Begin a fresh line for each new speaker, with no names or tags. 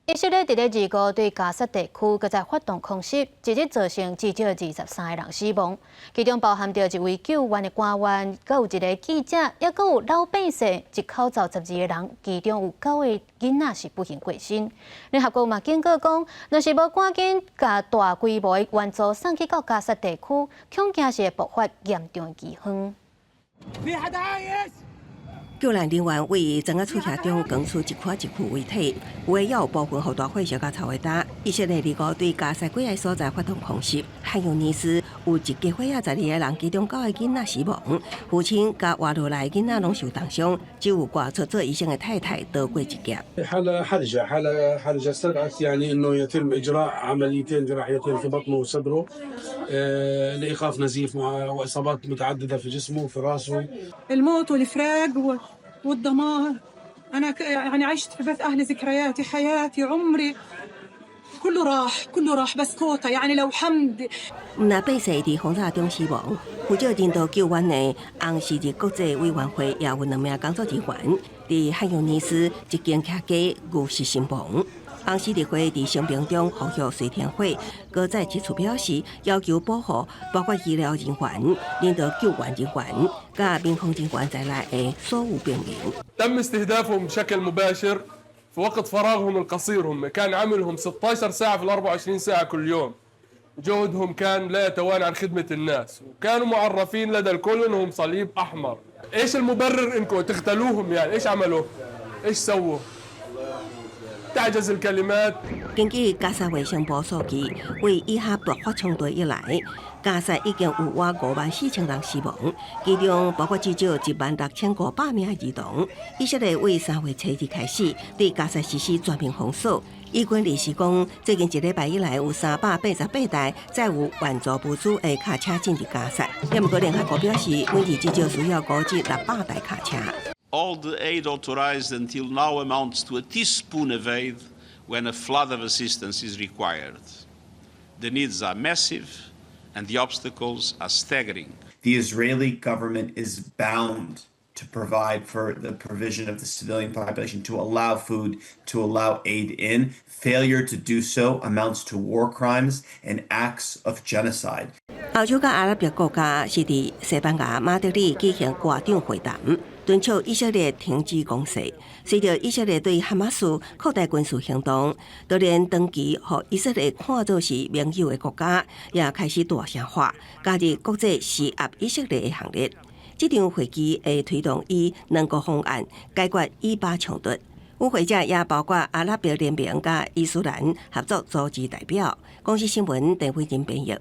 以色列伫咧25对加沙地区搁再发动空袭，直接造成至少23个人死亡，其中包含着一位救援的官员，搁有一个记者，也搁有老百姓，一口罩12个人，其中有9个囡仔是不幸过身。联合国嘛警告讲，若是无赶紧甲大规模的援助送去到加沙地区，恐惊是会爆发严重的饥荒。
救援人员为庄仔厝下中扛出一块一具遗体，有的也有部分互大火烧甲臭的焦。以色列25对加沙几个所在发动空袭，汉尤尼斯有一家伙12个人，其中9个囡仔死亡，父亲甲活落来的囡仔拢受重伤，只有挂出做医生的太太逃过一劫。
حالة حرجة حالة استدعت يعني انه يتم اجراء عمليتين جراحيتين في بطنه وصدره لايقاف نزيف واصابات متعددة في جسمه وفي راسه.
الموت والفراق والدمار. انا يعني عشت في بث اهلي ذكرياتي حياتي عمري كله راح بس كوتا يعني لو حمد.
那百姓伫轰炸中死亡，负责人道救援的红十字国际委员会也有2名工作人员伫汉尤尼斯一间客家误事身亡。红十字会伫声明中呼吁随天会，搁再指出表示要求保护包括医疗人员、人道救援人员、甲民防人员在内的所有平民。
تم استهدافهم بشكل مباشر في وقت فراغهم القصير، هم كان عملهم 16 ساعة في ال 24 ساعة كل يوم. جهدهم كان لا يتوانى عن خدمة الناس، وكانوا معرفين لدى الكل انهم صليب احمر. ايش المبرر انكم تقتلوهم يعني؟ ايش عملوا؟ ايش سووا؟ تعجز الكلمات.
根据加沙卫生部数据，为以哈爆发冲突以来，加沙已经有约54000人死亡，其中包括至少16500名儿童。以色列为3月初日开始对加沙实施全面封锁。以军理事讲，最近1礼拜以来有388台载有援助物资的卡车进入加沙。也不过联合国表示，每日至少需要估计600台卡车。
All the aid authorized until now amounts to a teaspoon of aid when a flood of assistance is required. The needs are massive and the obstacles are staggering.
The Israeli government is bound to provide for the provision of the civilian population, to allow food, to allow aid in. Failure to do so amounts to war crimes and acts of genocide.
欧洲甲阿拉伯国家是伫西班牙马德里举行外长会谈，敦促以色列停止攻势。随着以色列对哈马斯扩大军事行动，就连长期互以色列看作是盟友的国家，也开始大声化加入国际施压以色列的行列。这场会议会推动以2国方案解决以巴冲突。与会者也包括阿拉伯联盟甲伊斯兰合作组织代表。公司新闻陈慧珍编译。